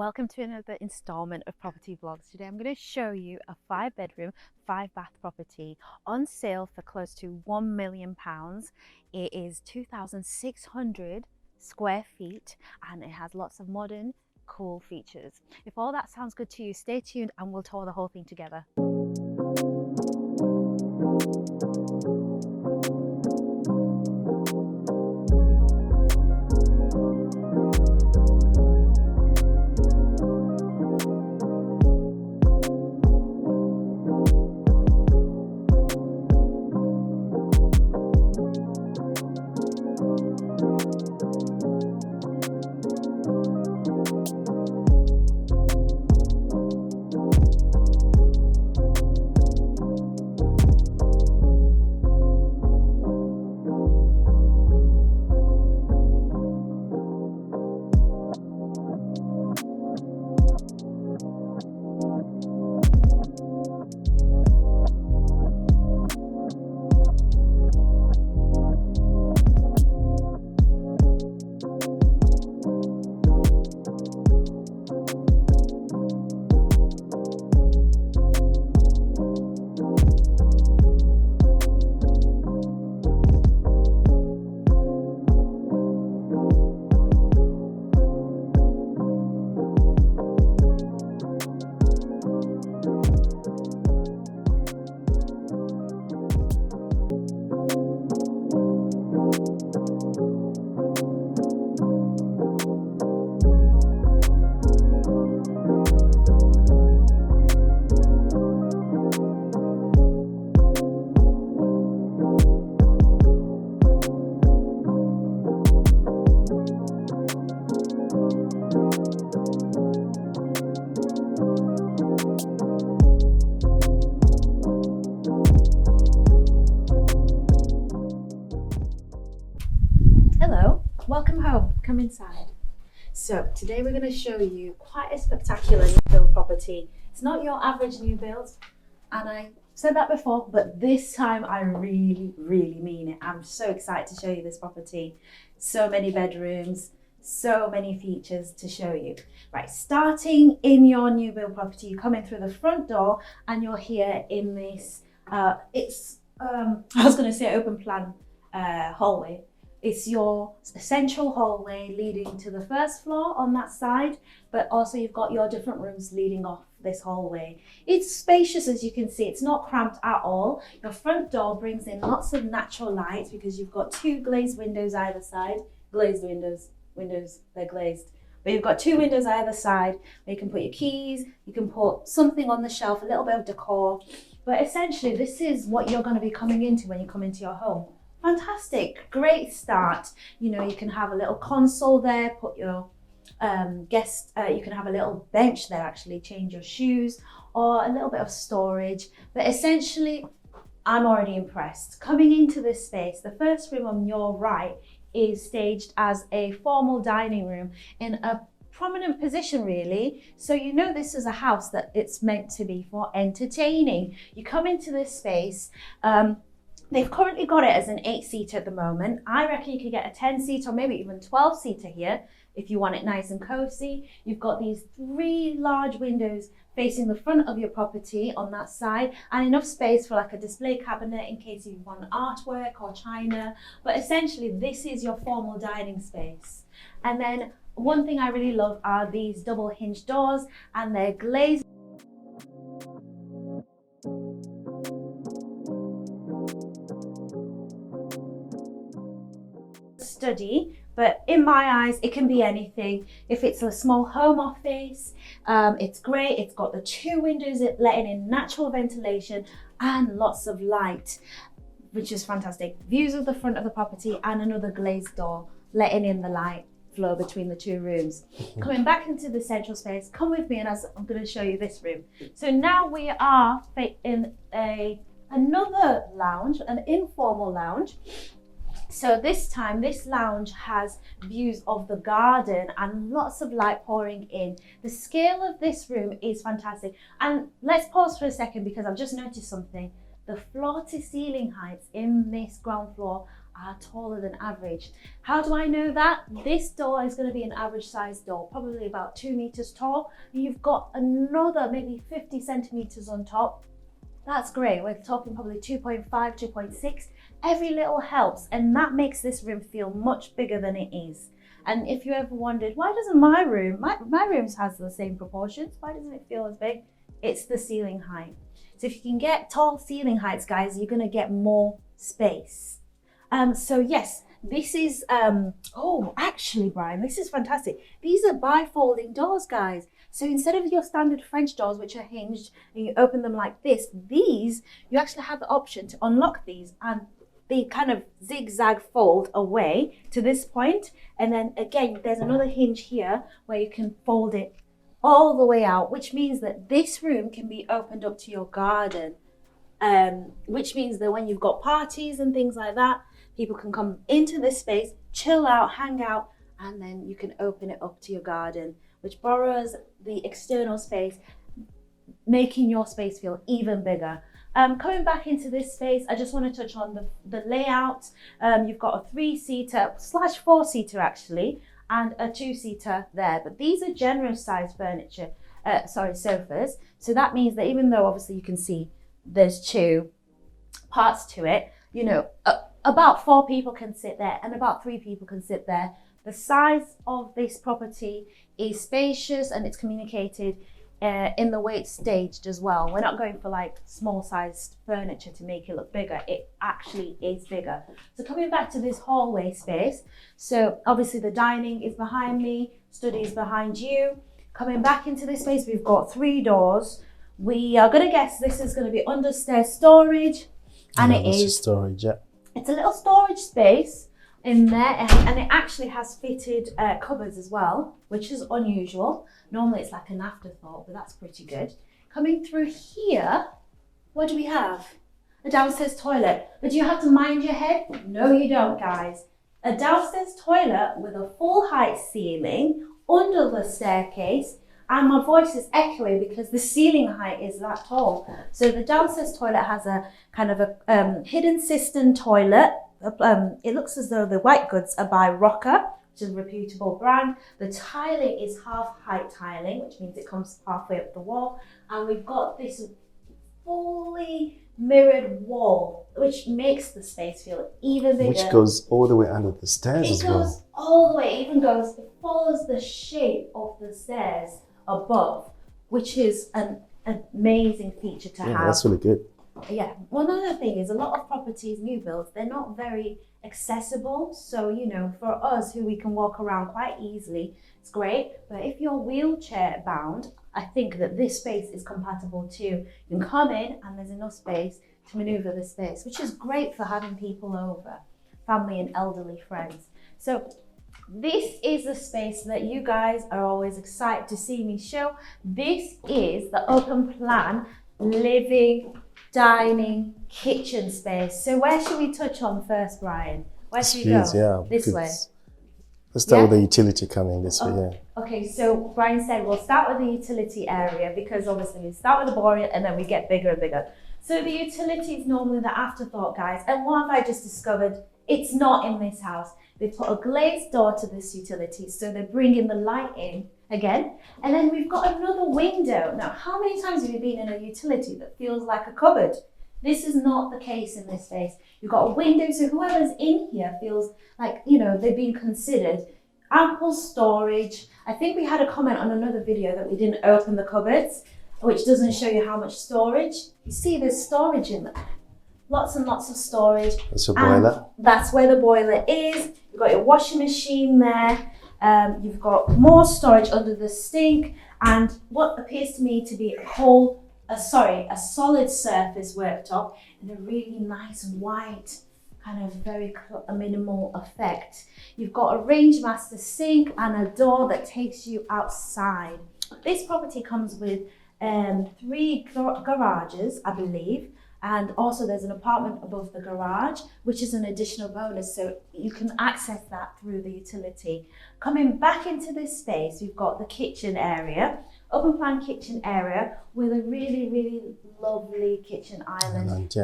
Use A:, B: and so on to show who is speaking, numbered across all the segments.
A: welcome to another installment of property vlogs. Today I'm going to show you a 5-bedroom 5-bath property on sale for close to £1 million. It is 2,600 square feet and it has lots of modern cool features. If all that sounds good to you, stay tuned and we'll tour the whole thing together. Hello, welcome home, come inside. So today we're going to show you quite a spectacular new build property. It's not your average new build, and I said that before, but this time I really mean it. I'm so excited to show you this property. So many bedrooms, so many features to show you. Right, starting in your new build property, you come in through the front door and you're here in this, I was going to say open plan hallway. It's your central hallway leading to the first floor on that side, but also you've got your different rooms leading off this hallway. It's spacious, as you can see. It's not cramped at all. Your front door brings in lots of natural light because you've got 2 glazed windows either side. Glazed windows, they're glazed. But you've got 2 windows either side where you can put your keys, you can put something on the shelf, a little bit of decor. But essentially, this is what you're going to be coming into when you come into your home. Fantastic, great start. You know, you can have a little console there, put your you can have a little bench there, actually change your shoes, or a little bit of storage. But essentially, I'm already impressed. Coming into this space, the first room on your right is staged as a formal dining room in a prominent position, really. So you know this is a house that it's meant to be for entertaining. You come into this space, they've currently got it as an 8-seater at the moment. I reckon you could get a 10-seater or maybe even 12-seater here if you want it nice and cozy. You've got these 3 large windows facing the front of your property on that side, and enough space for like a display cabinet in case you want artwork or china. But essentially, this is your formal dining space. And then one thing I really love are these double hinge doors, and they're glazed. Study, but in my eyes it can be anything. If it's a small home office, it's great. It's got the 2 windows letting in natural ventilation and lots of light, which is fantastic. Views of the front of the property and another glazed door letting in the light flow between the 2 rooms. Coming back into the central space, come with me and as I'm going to show you this room. So now we are in another lounge, an informal lounge. So this time, this lounge has views of the garden and lots of light pouring in. The scale of this room is fantastic. And let's pause for a second because I've just noticed something. The floor to ceiling heights in this ground floor are taller than average. How do I know that? This door is going to be an average size door, probably about 2 meters tall. You've got another maybe 50 centimeters on top. That's great. We're talking probably 2.5, 2.6. Every little helps, and that makes this room feel much bigger than it is. And if you ever wondered, why doesn't my room has the same proportions, why doesn't it feel as big? It's the ceiling height. So if you can get tall ceiling heights, guys, you're going to get more space. So yes, this is, oh, actually, Brian, this is fantastic. These are bifolding doors, guys. So instead of your standard French doors, which are hinged and you open them like this, these, you actually have the option to unlock these, and they kind of zigzag fold away to this point. And then again, there's another hinge here where you can fold it all the way out, which means that this room can be opened up to your garden. Which means that when you've got parties and things like that, people can come into this space, chill out, hang out, and then you can open it up to your garden, which borrows the external space, making your space feel even bigger. Coming back into this space, I just want to touch on the layout. You've got a 3-seater / 4-seater actually, and a 2-seater there. But these are generous sized furniture, sofas. So that means that even though obviously you can see there's 2 parts to it, you know, about 4 people can sit there and about 3 people can sit there. The size of this property is spacious, and it's communicated in the way it's staged as well. We're not going for like small sized furniture to make it look bigger. It actually is bigger. So coming back to this hallway space, so obviously the dining is behind me, study is behind you. Coming back into this space, we've got 3 doors. We are going to guess this is going to be understairs storage, and it is
B: storage. Yeah,
A: it's a little storage space in there, and it actually has fitted cupboards as well, which is unusual. Normally it's like an afterthought, but that's pretty good. Coming through here, what do we have? A downstairs toilet. But do you have to mind your head? No, you don't, guys. A downstairs toilet with a full height ceiling under the staircase, and my voice is echoing because the ceiling height is that tall. So the downstairs toilet has a kind of a hidden cistern toilet. It looks as though the white goods are by Rocker, which is a reputable brand. The tiling is half height tiling, which means it comes halfway up the wall. And we've got this fully mirrored wall, which makes the space feel even bigger.
B: Which goes all the way under the stairs as well.
A: It goes all the way, it follows the shape of the stairs above, which is an amazing feature to have.
B: That's really good.
A: Yeah, one other thing is a lot of properties, new builds, they're not very accessible. So, you know, for us who we can walk around quite easily, it's great. But if you're wheelchair bound, I think that this space is compatible too. You can come in and there's enough space to maneuver the space, which is great for having people over, family and elderly friends. So this is the space that you guys are always excited to see me show. This is the open plan living, dining, kitchen space. So where should we touch on first, Brian? Where should we go?
B: Yeah,
A: this way.
B: Let's start with the utility coming this way, yeah.
A: Okay, so Brian said we'll start with the utility area because obviously we start with the boring and then we get bigger and bigger. So the utility is normally the afterthought, guys. And what have I just discovered? It's not in this house. They put a glazed door to this utility, so they're bringing the light in again. And then we've got another window. Now, how many times have you been in a utility that feels like a cupboard? This is not the case in this space. You've got a window, so whoever's in here feels like, you know, they've been considered. Ample storage. I think we had a comment on another video that we didn't open the cupboards, which doesn't show you how much storage. You see there's storage in there. Lots and lots of storage.
B: That's your boiler.
A: That's where the boiler is. You've got your washing machine there. You've got more storage under the sink, and what appears to me to be a solid surface worktop and a really nice white, kind of very minimal effect. You've got a range master sink and a door that takes you outside. This property comes with 3 garages, I believe. And also there's an apartment above the garage, which is an additional bonus. So you can access that through the utility. Coming back into this space, we've got the kitchen area, open plan kitchen area with a really, really lovely kitchen island.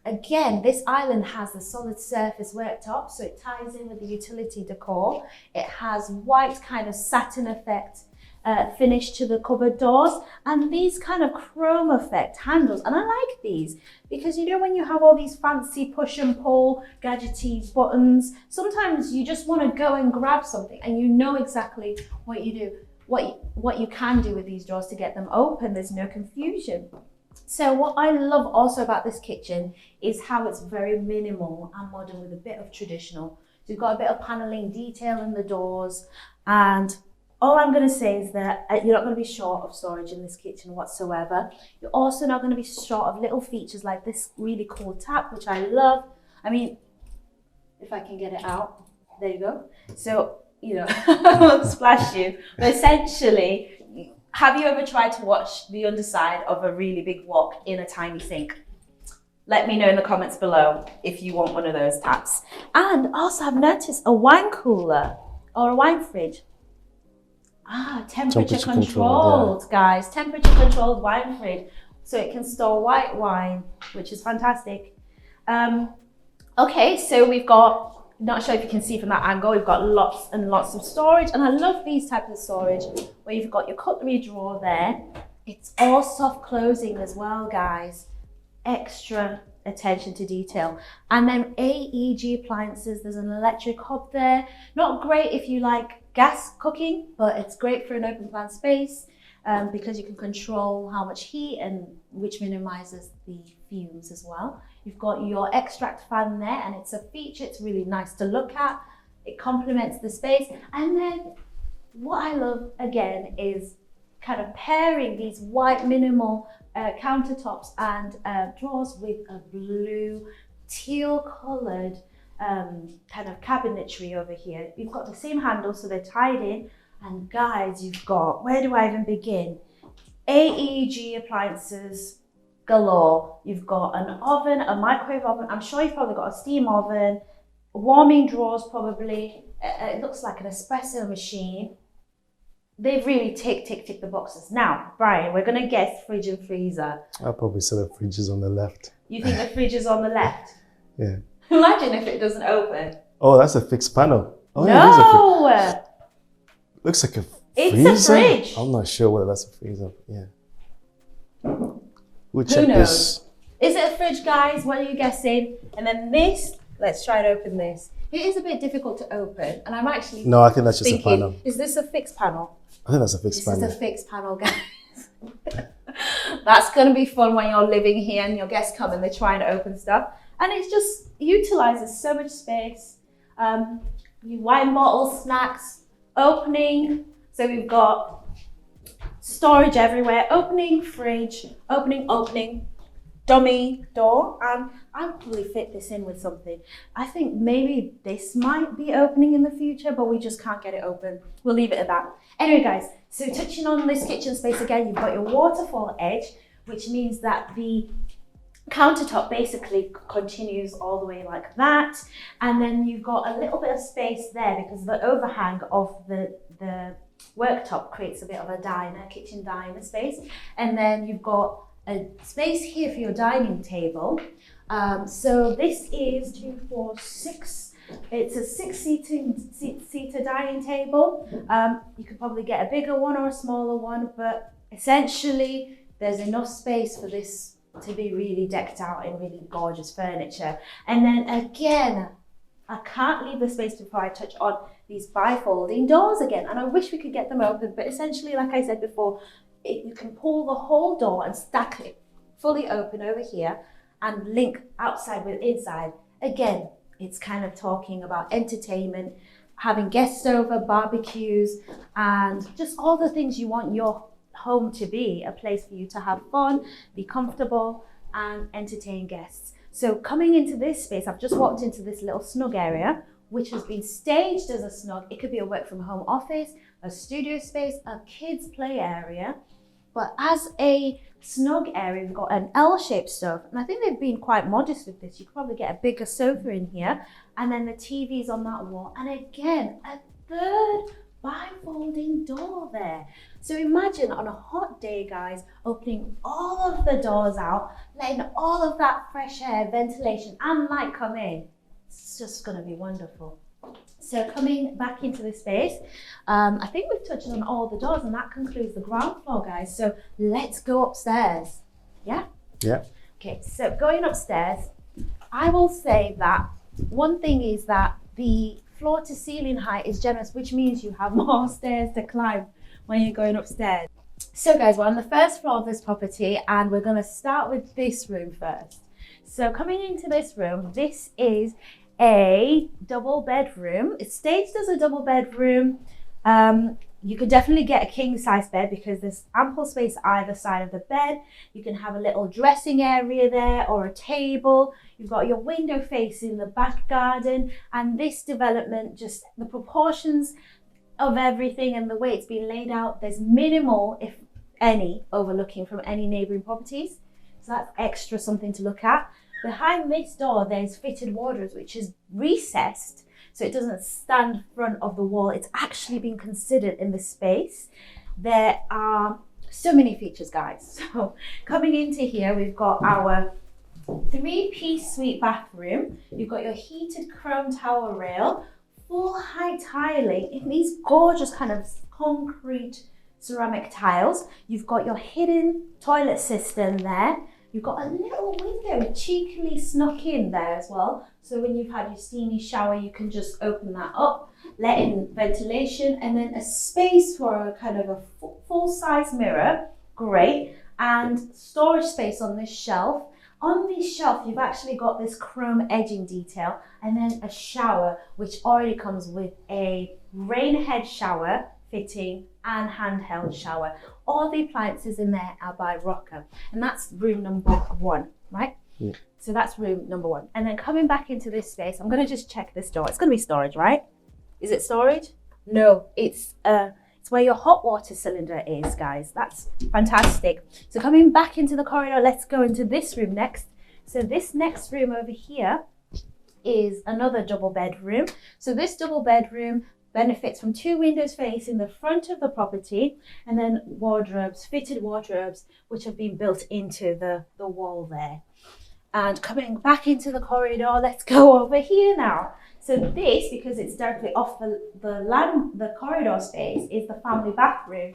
A: Again, this island has the solid surface worktop, so it ties in with the utility decor. It has white kind of satin effect finish to the cupboard doors, and these kind of chrome effect handles. And I like these because you know when you have all these fancy push and pull gadgety buttons, sometimes you just want to go and grab something and you know exactly what you do, what you can do with these drawers to get them open. There's no confusion. So what I love also about this kitchen is how it's very minimal and modern with a bit of traditional. So you've got a bit of paneling detail in the doors, and all I'm going to say is that you're not going to be short of storage in this kitchen whatsoever. You're also not going to be short of little features like this really cool tap, which I love. I mean, if I can get it out, there you go. So, you know, I won't splash you, but essentially, have you ever tried to wash the underside of a really big wok in a tiny sink? Let me know in the comments below if you want one of those taps. And also I've noticed a wine cooler or a wine fridge. Temperature controlled, guys. Temperature controlled wine fridge. So it can store white wine, which is fantastic. Okay, so we've got, not sure if you can see from that angle, we've got lots and lots of storage, and I love these types of storage where you've got your cutlery drawer there. It's all soft closing as well, guys. Extra attention to detail. And then AEG appliances, there's an electric hob there. Not great if you like gas cooking, but it's great for an open plan space because you can control how much heat, and which minimizes the fumes as well. You've got your extract fan there, and it's a feature, it's really nice to look at. It complements the space. And then what I love again is kind of pairing these white minimal countertops and drawers with a blue teal colored kind of cabinetry over here. You've got the same handles, so they're tied in. And guys, you've got, where do I even begin? AEG appliances galore. You've got an oven, a microwave oven. I'm sure you've probably got a steam oven, warming drawers probably. It looks like an espresso machine. They've really tick the boxes. Now, Brian, we're gonna guess fridge and freezer.
B: I'll probably say the fridge is on the left.
A: You think the fridge is on the left?
B: Yeah.
A: Imagine if it doesn't open.
B: Oh, that's a fixed panel. Oh,
A: no!
B: Yeah, it is a looks like a freezer.
A: It's a fridge.
B: I'm not sure whether that's a freezer. Yeah. We'll
A: Who
B: check
A: knows?
B: this.
A: Is it a fridge, guys? What are you guessing? And then this, let's try and open this. It is a bit difficult to open, and I'm actually
B: No, I think that's just
A: thinking,
B: a panel.
A: is this a fixed panel?
B: I think that's a fixed panel.
A: This is a fixed panel, guys. That's going to be fun when you're living here and your guests come and they're trying to open stuff. And it just utilizes so much space. Wine bottles, snacks, opening. So we've got storage everywhere. Opening fridge, opening, dummy door. And I would probably fit this in with something. I think maybe this might be opening in the future, but we just can't get it open. We'll leave it at that. Anyway, guys, so touching on this kitchen space again, you've got your waterfall edge, which means that the countertop basically continues all the way like that. And then you've got a little bit of space there because the overhang of the worktop creates a bit of a diner, kitchen diner space. And then you've got a space here for your dining table. So this is 2, 4, 6. It's a 6-seater dining table. You could probably get a bigger one or a smaller one, but essentially there's enough space for this to be really decked out in really gorgeous furniture. And then again, I can't leave the space before I touch on these bifolding doors again. And I wish we could get them open, but essentially, like I said before, you can pull the whole door and stack it fully open over here and link outside with inside. Again, it's kind of talking about entertainment, having guests over, barbecues, and just all the things you want your home to be, a place for you to have fun, be comfortable, and entertain guests. So coming into this space, I've just walked into this little snug area, which has been staged as a snug. It could be a work from home office, a studio space, a kids play area. But as a snug area, we've got an L-shaped sofa, and I think they've been quite modest with this. You could probably get a bigger sofa in here, and then the TV's on that wall. And again, a third bifolding door there. So imagine on a hot day, guys, opening all of the doors out, letting all of that fresh air, ventilation and light come in. It's just going to be wonderful. So coming back into the space, I think we've touched on all the doors, and that concludes the ground floor, guys. So let's go upstairs. Yeah?
B: Yeah.
A: Okay, so going upstairs, I will say that one thing is that the floor to ceiling height is generous, which means you have more stairs to climb when you're going upstairs. So guys, we're on the first floor of this property, and we're going to start with this room first. So coming into this room, this is a double bedroom. It's staged as a double bedroom. You could definitely get a king size bed because there's ample space either side of the bed. You can have a little dressing area there or a table. You've got your window facing the back garden, and this development, just the proportions of everything and the way it's been laid out, there's minimal, if any, overlooking from any neighboring properties. So that's extra something to look at. Behind this door, there's fitted wardrobes, which is recessed, so it doesn't stand in front of the wall. It's actually been considered in the space. There are so many features, guys. So coming into here, we've got our 3-piece suite bathroom. You've got your heated chrome towel rail, full height tiling in these gorgeous kind of concrete ceramic tiles. You've got your hidden toilet system there. You've got a little window cheekily snuck in there as well. So when you've had your steamy shower, you can just open that up, let in ventilation, and then a space for a kind of a full-size mirror. Great. And storage space on this shelf. On this shelf, you've actually got this chrome edging detail, and then a shower, which already comes with a rain head shower fitting and handheld shower. All the appliances in there are by Rocker, and that's room number 1, right?
B: Yeah.
A: So that's room number 1. And then coming back into this space, I'm going to just check this door. It's going to be storage, right? Is it storage? No, it's where your hot water cylinder is, guys. That's fantastic. So coming back into the corridor, let's go into this room next. So this next room over here is another double bedroom. So this double bedroom benefits from 2 windows facing the front of the property, and then wardrobes, fitted wardrobes, which have been built into the wall there. And coming back into the corridor, let's go over here now. So this, because it's directly off the corridor space, is the family bathroom.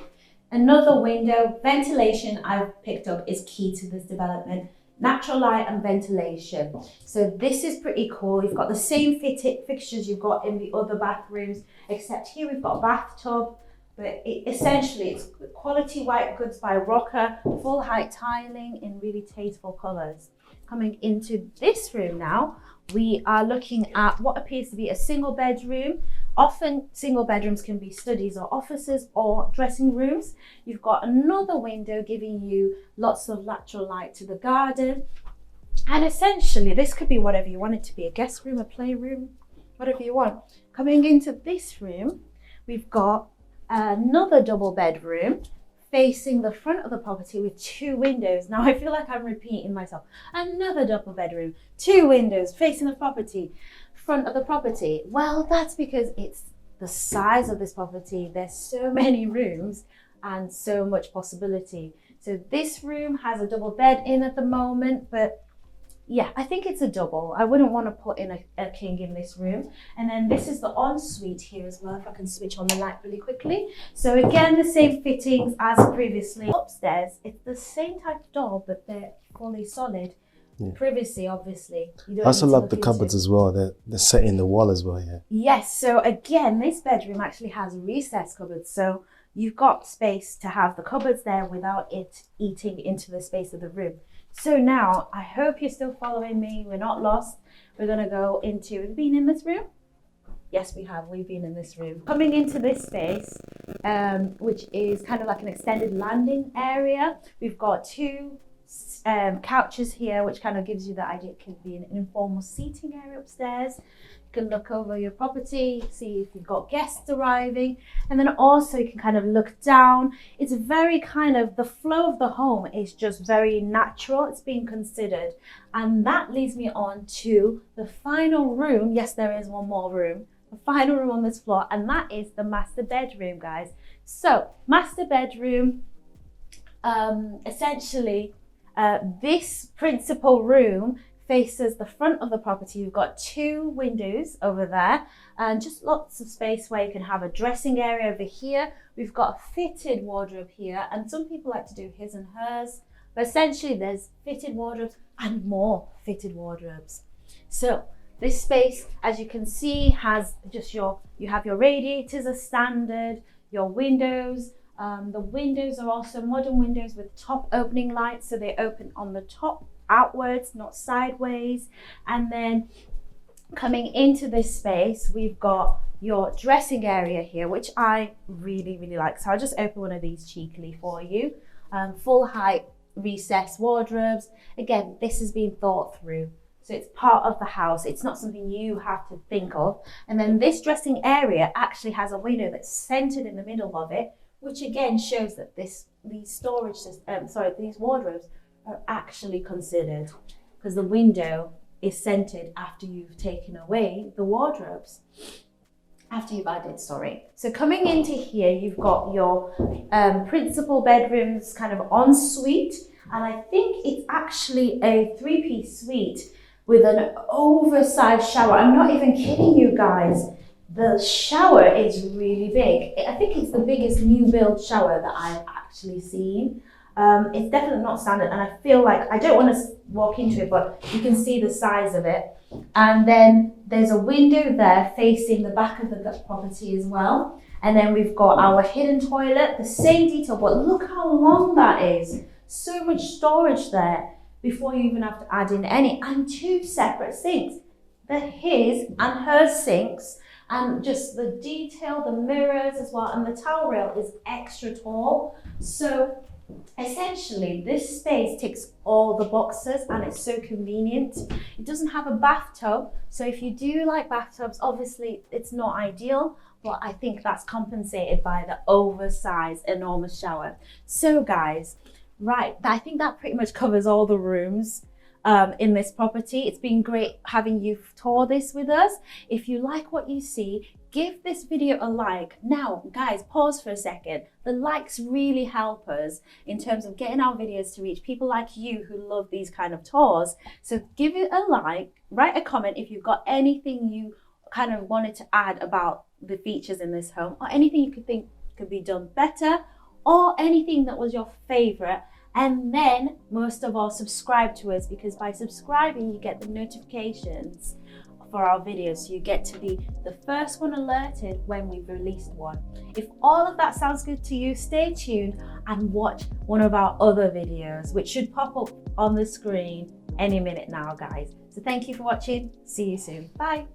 A: Another window, ventilation I've picked up is key to this development. Natural light and ventilation. So this is pretty cool. You've got the same fixtures you've got in the other bathrooms, except here we've got a bathtub, but essentially it's quality white goods by Rocker, full height tiling in really tasteful colours. Coming into this room now, we are looking at what appears to be a single bedroom. Often single bedrooms can be studies or offices or dressing rooms. You've got another window giving you lots of lateral light to the garden. And essentially this could be whatever you want it to be, a guest room, a playroom, whatever you want. Coming into this room, we've got another double bedroom facing the front of the property with 2 windows. Now I feel like I'm repeating myself. Another double bedroom, 2 windows facing the property, front of the property. Well, that's because it's the size of this property. There's so many rooms and so much possibility. So this room has a double bed in at the moment, but yeah, I think it's a double. I wouldn't want to put in a king in this room. And then this is the ensuite here as well, if I can switch on the light really quickly. So again, the same fittings as previously. Upstairs, it's the same type of door, but they're fully solid. Yeah. Privacy, obviously. I
B: also love the cupboards as well. They're set in the wall as well, yeah.
A: Yes, so again, this bedroom actually has recessed cupboards. So you've got space to have the cupboards there without it eating into the space of the room. So now, I hope you're still following me. We're not lost. We're going to go into, have you been in this room? Yes, we have. We've been in this room. Coming into this space, which is kind of like an extended landing area. We've got 2 couches here, which kind of gives you the idea it could be an informal seating area upstairs. You can look over your property, see if you've got guests arriving, and then also you can kind of look down. It's very kind of, the flow of the home is just very natural. It's being considered, and that leads me on to the final room. Yes, there is one more room the final room on this floor, and that is the master bedroom, guys. So master bedroom, essentially this principal room faces the front of the property. You've got 2 windows over there and just lots of space where you can have a dressing area over here. We've got a fitted wardrobe here, and some people like to do his and hers, but essentially there's fitted wardrobes and more fitted wardrobes. So this space, as you can see, has just you have your radiators as standard, your windows. The windows are also modern windows with top opening lights, so they open on the top outwards, not sideways. And then coming into this space, we've got your dressing area here, which I really like. So I'll just open one of these cheekily for you. Full height recessed wardrobes. Again, this has been thought through. So it's part of the house. It's not something you have to think of. And then this dressing area actually has a window that's centered in the middle of it, which again shows that these wardrobes are actually considered, because the window is centered after you've taken away the wardrobes. After you've added, So coming into here, you've got your principal bedrooms kind of ensuite, and I think it's actually a 3-piece suite with an oversized shower. I'm not even kidding you guys. The shower is really big. I think it's the biggest new build shower that I've actually seen. It's definitely not standard, and I feel like, I don't want to walk into it, but you can see the size of it. And then there's a window there facing the back of the property as well. And then we've got our hidden toilet, the same detail, but look how long that is. So much storage there before you even have to add in any. And 2 separate sinks, the his and her sinks, and just the detail, the mirrors as well, and the towel rail is extra tall. So essentially this space ticks all the boxes, and it's so convenient. It doesn't have a bathtub, so if you do like bathtubs, obviously it's not ideal, but I think that's compensated by the oversized enormous shower. So guys, right, I think that pretty much covers all the rooms in this property. It's been great having you tour this with us. If you like what you see, give this video a like. Now guys, pause for a second. The likes really help us in terms of getting our videos to reach people like you who love these kind of tours. So give it a like, write a comment if you've got anything you kind of wanted to add about the features in this home, or anything you could think could be done better, or anything that was your favorite. And then most of all, subscribe to us, because by subscribing you get the notifications for our videos, so you get to be the first one alerted when we've released one. If all of that sounds good to you, stay tuned and watch one of our other videos, which should pop up on the screen any minute now, guys. So thank you for watching. See you soon. Bye.